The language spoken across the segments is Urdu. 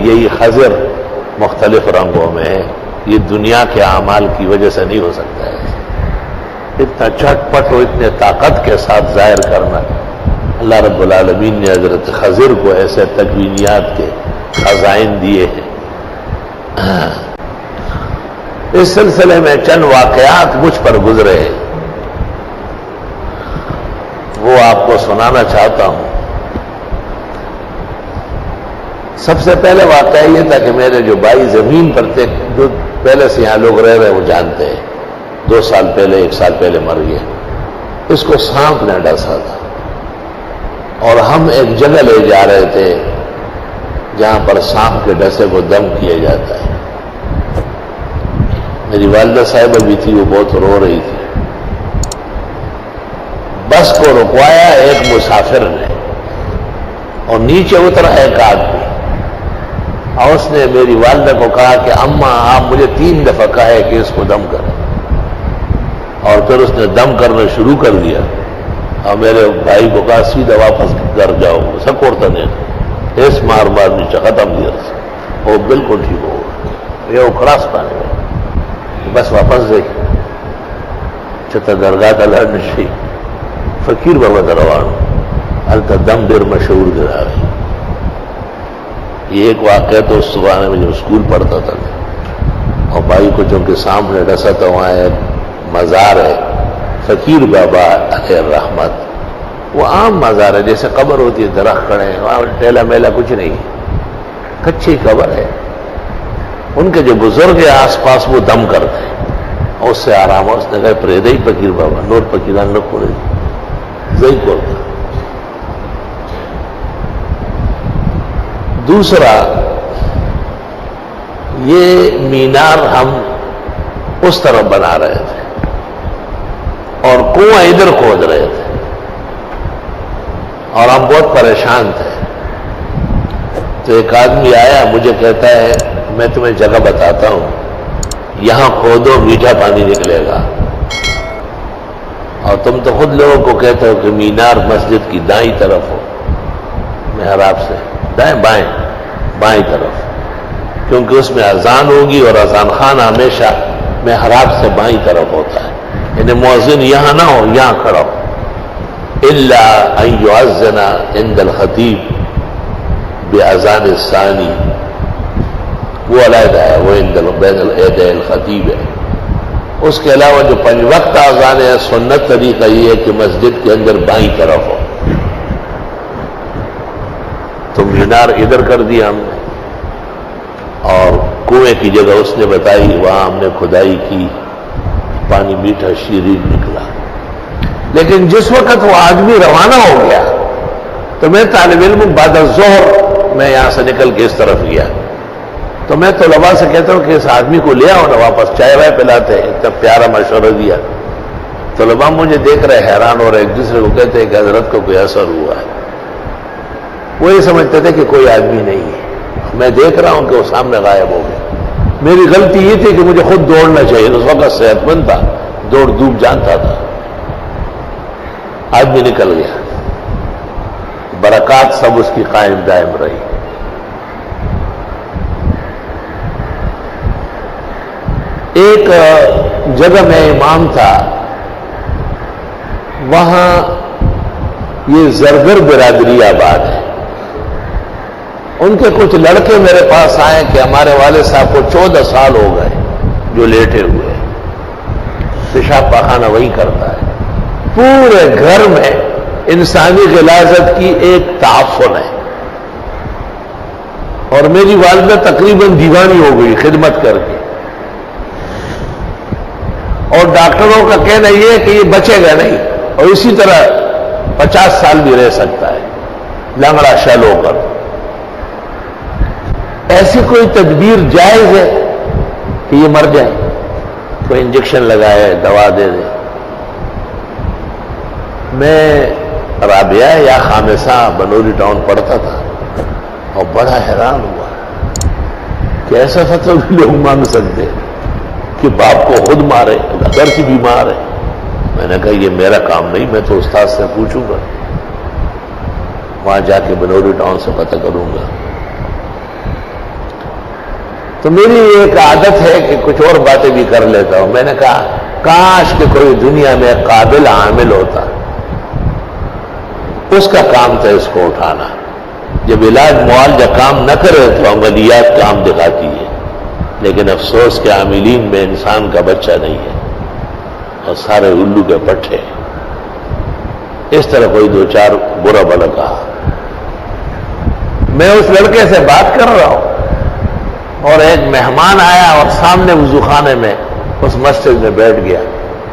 یہی خضر مختلف رنگوں میں ہے، یہ دنیا کے اعمال کی وجہ سے نہیں ہو سکتا ہے۔ اتنا چٹ پٹ اور اتنے طاقت کے ساتھ ظاہر کرنا، اللہ رب العالمین نے حضرت خضر کو ایسے تکوینیات کے خزائن دیے ہیں۔ اس سلسلے میں چند واقعات مجھ پر گزرے ہیں، وہ آپ کو سنانا چاہتا ہوں۔ سب سے پہلے واقعہ یہ تھا کہ میرے جو بھائی زمین پر تھے، جو پہلے سے یہاں لوگ رہ رہے وہ جانتے ہیں، 2 سال پہلے 1 سال پہلے مر گیا۔ اس کو سانپ نے ڈسا تھا اور ہم ایک جگہ لے جا رہے تھے جہاں پر سانپ کے ڈسے کو دم کیا جاتا ہے۔ میری والدہ صاحبہ بھی تھی، وہ بہت رو رہی تھی۔ بس کو رکوایا ایک مسافر نے اور نیچے اترا ایک آدمی، اور اس نے میری والدہ کو کہا کہ اماں آپ مجھے 3 دفعہ کہے کہ اس کو دم کریں، اور پھر اس نے دم کرنا شروع کر دیا۔ اور میرے بھائی کو کہا سیدھا واپس گھر جاؤ، سکوڑتا نہیں، اس مار مار نیچے ختم دیا، وہ بالکل ٹھیک ہو گیا، یہ اکھڑاس پانے میں بس واپس گئی چھتا درگاہ کا نشی فقیر بابا دروان التا دم دیر مشہور گرا گئی۔ یہ ایک واقعہ تو اس صبح میں جب اسکول پڑھتا تھا، اور بھائی کو چونکہ سامنے ڈسا تھا، وہاں ایک مزار ہے فقیر بابا علیہ الرحمت، وہ عام مزار ہے جیسے قبر ہوتی ہے، درخت کھڑے ہیں، وہاں ٹیلا میلا کچھ نہیں، کچی قبر ہے۔ ان کے جو بزرگ ہیں آس پاس وہ دم کرتے ہیں اور اس سے آرام ہے۔ اس نے کہا پریدئی فقیر بابا نور فقیران نہ کھوڑے زئی کرتا۔ دوسرا، یہ مینار ہم اس طرف بنا رہے تھے اور کنواں ادھر کھود رہے تھے اور ہم بہت پریشان تھے۔ تو ایک آدمی آیا، مجھے کہتا ہے میں تمہیں جگہ بتاتا ہوں، یہاں کھودو میٹھا پانی نکلے گا۔ اور تم تو خود لوگوں کو کہتے ہو کہ مینار مسجد کی دائیں طرف ہو، محراب سے دائیں بائیں طرف، کیونکہ اس میں اذان ہوگی اور اذان خان ہمیشہ محراب سے بائیں طرف ہوتا ہے، یعنی مؤذن یہاں نہ ہو، یہاں کھڑا ہو، الا ان یؤذن عند الخطیب باذان الثانی، وہ علیحدہ ہے، وہ بین الیدی الخطیب ہے۔ اس کے علاوہ جو 5 وقت اذان ہے، سنت طریقہ یہ ہے کہ مسجد کے اندر بائیں طرف ہو۔ تو مینار ادھر کر دیا ہم نے، اور کنویں کی جگہ اس نے بتائی، وہاں ہم نے کھدائی کی، پانی میٹھا شیرین نکلا۔ لیکن جس وقت وہ آدمی روانہ ہو گیا تو میں طالب علم بعد الظہر میں یہاں سے نکل کے اس طرف گیا، تو میں طلباء سے کہتا ہوں کہ اس آدمی کو لے آؤ نا واپس، چائے وائے پلاتے ہیں، اتنا پیارا مشورہ دیا۔ طلباء مجھے دیکھ رہے حیران ہو رہے، ایک دوسرے کو کہتے ہیں کہ حضرت کو کوئی اثر ہوا ہے۔ وہ یہ سمجھتے تھے کہ کوئی آدمی نہیں ہے، میں دیکھ رہا ہوں کہ وہ سامنے غائب ہو گئے۔ میری غلطی یہ تھی کہ مجھے خود دوڑنا چاہیے، اس وقت صحت مند تھا، دوڑ دھوپ جانتا تھا۔ آدمی نکل گیا، برکات سب اس کی قائم دائم رہی۔ ایک جگہ میں امام تھا، وہاں یہ زرگر برادری آباد ہے، ان کے کچھ لڑکے میرے پاس آئے کہ ہمارے والد صاحب کو 14 سال ہو گئے جو لیٹے ہوئے، پیشاب پاخانہ وہی کرتا ہے۔ پورے گھر میں انسانی غلاظت کی ایک تعفن ہے، اور میری والدہ تقریباً دیوانی ہو گئی خدمت کر کے، اور ڈاکٹروں کا کہنا یہ ہے کہ یہ بچے گا نہیں، اور اسی طرح 50 سال بھی رہ سکتا ہے لنگڑا شل ہو کر۔ ایسی کوئی تدبیر جائز ہے کہ یہ مر جائے؟ کوئی انجیکشن لگائے، دوا دے دے؟ میں رابعہ یا خامسہ بنوری ٹاؤن پڑھتا تھا اور بڑا حیران ہوا کہ ایسا فتویٰ بھی لوگ مانگ سکتے کہ باپ کو خود مارے، اگر کی بیمار ہے۔ میں نے کہا یہ میرا کام نہیں، میں تو استاد سے پوچھوں گا، وہاں جا کے بنوری ٹاؤن سے پتہ کروں گا۔ تو میری ایک عادت ہے کہ کچھ اور باتیں بھی کر لیتا ہوں. میں نے کہا کاش کہ کوئی دنیا میں قابل عامل ہوتا، اس کا کام تھا اس کو اٹھانا. جب علاج معالجہ کام نہ کرے تو عملیات کام دکھاتی ہے، لیکن افسوس کہ عاملین میں انسان کا بچہ نہیں ہے اور سارے الو کے پٹھے. اس طرح کوئی دو چار برا بلا کہا. میں اس لڑکے سے بات کر رہا ہوں اور ایک مہمان آیا اور سامنے وضو خانے میں اس مسجد میں بیٹھ گیا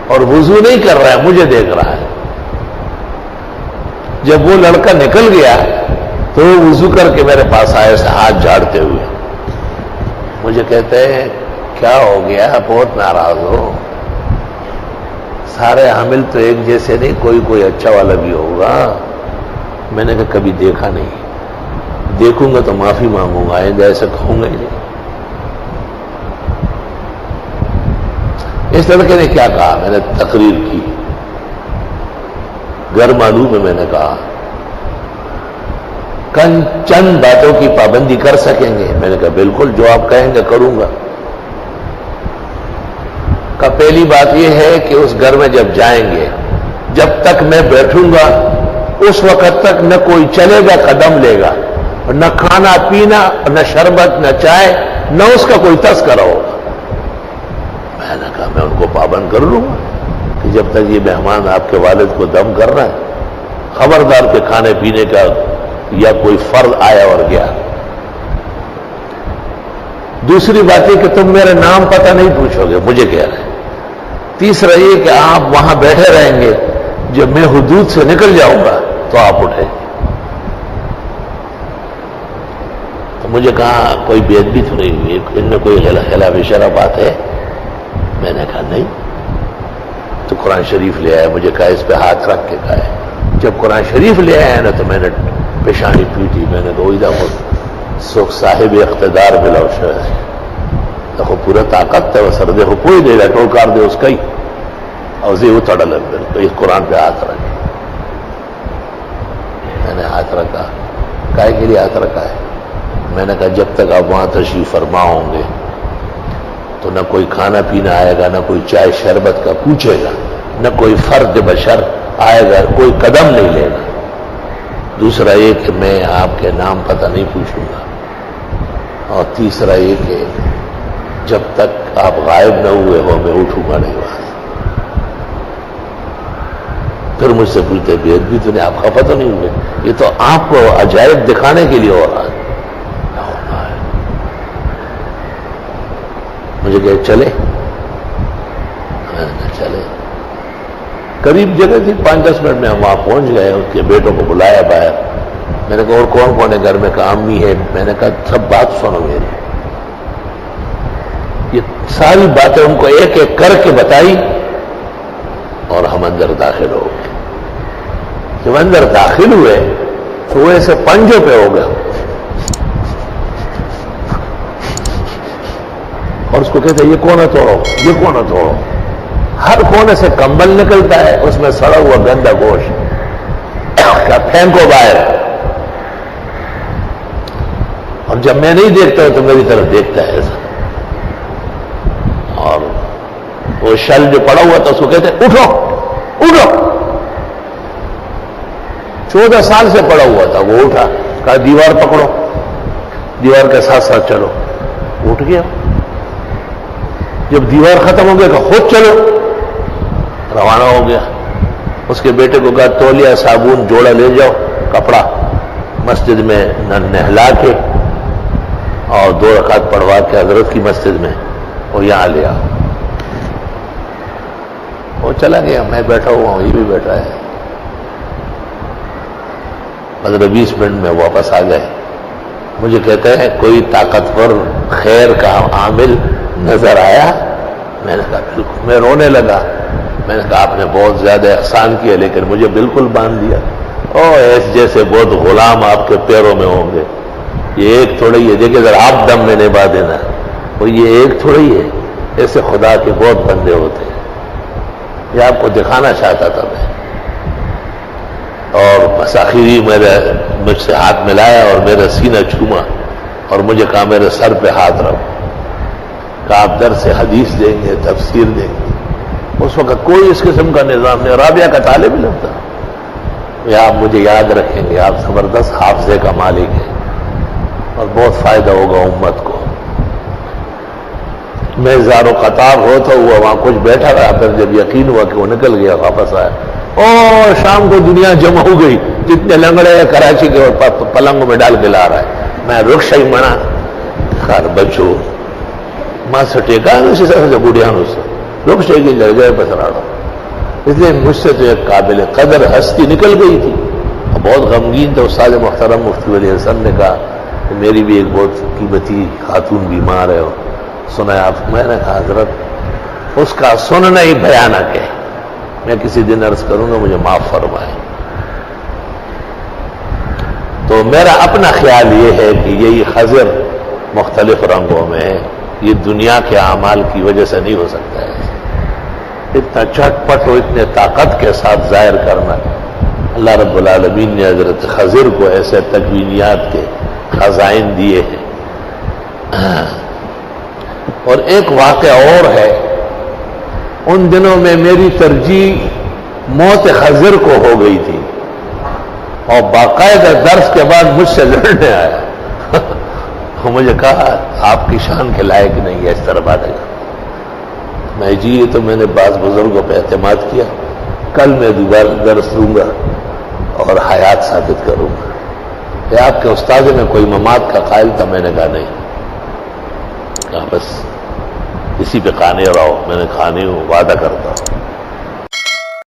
اور وضو نہیں کر رہا ہے، مجھے دیکھ رہا ہے. جب وہ لڑکا نکل گیا تو وہ وضو کر کے میرے پاس آئے سے ہاتھ جھاڑتے ہوئے. مجھے کہتے ہیں کیا ہو گیا، بہت ناراض ہو؟ سارے حامل تو ایک جیسے نہیں، کوئی اچھا والا بھی ہوگا. میں نے کہا کبھی دیکھا نہیں، دیکھوں گا تو معافی مانگوں گا، آئندہ ایسا کہوں گا ہی نہیں. اس لڑکے نے کیا کہا؟ میں نے تقریر کی، گھر معلوم میں نے کہا چند باتوں کی پابندی کر سکیں گے؟ میں نے کہا بالکل، جو آپ کہیں گے کروں گا. کہ پہلی بات یہ ہے کہ اس گھر میں جب جائیں گے، جب تک میں بیٹھوں گا اس وقت تک نہ کوئی چلے گا قدم لے گا، نہ کھانا پینا، نہ شربت، نہ چائے، نہ اس کا کوئی تذکرہ ہوگا. میں نے کہا میں ان کو پابند کر لوں گا کہ جب تک یہ مہمان آپ کے والد کو دم کر رہا ہے، خبردار کے کھانے پینے کا یا کوئی فرض آیا اور گیا. دوسری بات یہ کہ تم میرے نام پتہ نہیں پوچھو گے، مجھے کہہ رہے ہیں. تیسرا یہ کہ آپ وہاں بیٹھے رہیں گے، جب میں حدود سے نکل جاؤں گا تو آپ اٹھیں. تو مجھے کہا کوئی بے ادبی تو نہیں ہوئی، ان میں کوئی خلاف شرع بات ہے؟ میں نے کہا نہیں. تو قرآن شریف لے آیا، مجھے کہا اس پہ ہاتھ رکھ کے کہا ہے. جب قرآن شریف لے آیا نا تو میں نے پیشانی پیٹی. میں نے کہا سکھ صاحب اقتدار بلاؤ شاید دیکھو پورا طاقت ہے وہ سردے کو کوئی دے گا ٹول کار دے اس کا ہی اور وہ تڑا لگ گئے. تو اس قرآن پہ ہاتھ رکھے. میں نے ہاتھ رکھا. کائے کے لیے ہاتھ رکھا ہے؟ میں نے کہا جب تک آپ وہاں تشریف فرما ہوں گے تو نہ کوئی کھانا پینا آئے گا، نہ کوئی چائے شربت کا پوچھے گا، نہ کوئی فرد بشر آئے گا، کوئی قدم نہیں لے گا. دوسرا یہ کہ میں آپ کے نام پتہ نہیں پوچھوں گا. اور تیسرا یہ کہ جب تک آپ غائب نہ ہوئے ہو میں اٹھوں گا نہیں وہاں. پھر مجھ سے پوچھتے بے ادبی تو نہیں، آپ خفا تو نہیں ہوئے؟ یہ تو آپ کو عجائب دکھانے کے لیے ہو رہا ہے. مجھے کہ چلے؟ چلے. قریب جگہ تھی، 5-10 منٹ میں ہم وہاں پہنچ گئے. اس کے بیٹوں کو بلایا باہر. میں نے کہا اور کون کون ہے گھر میں؟ کہا امی ہے. میں نے کہا سب بات سنو میری. یہ ساری باتیں ان کو ایک ایک کر کے بتائی اور ہم اندر داخل ہو گئے. جب اندر داخل ہوئے تو وہ ایسے پنجوں پہ ہو گیا اور اس کو کہتے ہیں یہ کونا توڑو، یہ کونا توڑو. ہر کونے سے کمبل نکلتا ہے، اس میں سڑا ہوا گندا گوشت کا پھینکو باہر. اور جب میں نہیں دیکھتا ہوں تو میری طرف دیکھتا ہے ایسا. اور وہ شل جو پڑا ہوا تھا اس کو کہتے ہیں اٹھو اٹھو. 14 سال سے پڑا ہوا تھا. وہ اٹھا، کہا دیوار پکڑو، دیوار کے ساتھ ساتھ چلو. اٹھ گیا. جب دیوار ختم ہو گیا کہ خود چلو. روانہ ہو گیا. اس کے بیٹے کو کہا تولیہ، صابن، جوڑا لے جاؤ، کپڑا مسجد میں نہلا کے اور 2 رکعت پڑھوا کے حضرت کی مسجد میں اور یہاں لے آؤ. وہ چلا گیا. میں بیٹھا ہوا ہوں، یہ بھی بیٹھا ہے. 15-20 منٹ میں واپس آ گئے. مجھے کہتے ہیں کوئی طاقتور خیر کا عامل نظر آیا؟ میں نے کہا بالکل. میں رونے لگا. میں نے کہا آپ نے بہت زیادہ احسان کیا لیکن مجھے بالکل باندھ دیا. ایس جیسے بہت غلام آپ کے پیروں میں ہوں گے. یہ ایک تھوڑا ہی ہے، دیکھیں ذرا آپ دم میں نبھا دینا. وہ یہ ایک تھوڑا ہی ہے، ایسے خدا کے بہت بندے ہوتے ہیں. یہ آپ کو دکھانا چاہتا تھا میں. اور بس آخری مجھ سے ہاتھ ملایا اور میرا سینہ چھوما اور مجھے کہا میرے سر پہ ہاتھ رکھو. کہ آپ درس حدیث دیں گے، تفسیر دیں گے. اس وقت کوئی اس قسم کا نظام نہیں. رابعہ کا طالب علم تھا. یا آپ مجھے یاد رکھیں گے، آپ زبردست حافظے کا مالک ہیں اور بہت فائدہ ہوگا امت کو. میں زار و قطار ہوتا ہوا وہاں کچھ بیٹھا رہا، پھر جب یقین ہوا کہ وہ نکل گیا واپس آیا، اور شام کو دنیا جمع ہو گئی، جتنے لنگڑے ہیں کراچی کے اور پلنگوں میں ڈال کے لا رہا ہے. میں رخصا ہی منا خیر بچو ماں سے ٹیکا اسی طرح سے بوڑھیانوں سے رخصے کی لگ جائے بسراڑا. اس لیے مجھ سے تو ایک قابل قدر ہستی نکل گئی تھی. بہت غمگین تھا. استاد محترم مفتی ولی حسن نے کہا کہ میری بھی ایک بہت قیمتی خاتون بیمار ہے، سنا آپ. میں نے کہا حضرت اس کا سننا ہی بھیانک ہے، میں کسی دن عرض کروں گا، مجھے معاف فرمائیں. تو میرا اپنا خیال یہ ہے کہ یہی خضر مختلف رنگوں میں ہے. یہ دنیا کے اعمال کی وجہ سے نہیں ہو سکتا ہے. اتنا چٹ پٹ اور اتنے طاقت کے ساتھ ظاہر کرنا. اللہ رب العالمین نے حضرت خضر کو ایسے تکوینیات کے خزائن دیے ہیں. اور ایک واقعہ اور ہے، ان دنوں میں میری ترجیح موت خضر کو ہو گئی تھی، اور باقاعدہ درس کے بعد مجھ سے لڑنے آیا. مجھے کہا آپ کی شان کے لائق نہیں ہے اس طرح باتیں. میں جی یہ تو میں نے بعض بزرگوں پہ اعتماد کیا، کل میں دوبارہ درس دوں گا اور حیات ثابت کروں گا. کہ آپ کے استاد میں کوئی ممات کا قائل تھا؟ میں نے کہا نہیں. کہا بس اسی پہ قانے رہو. میں نے کہا نہیں ہوں، وعدہ کرتا ہوں.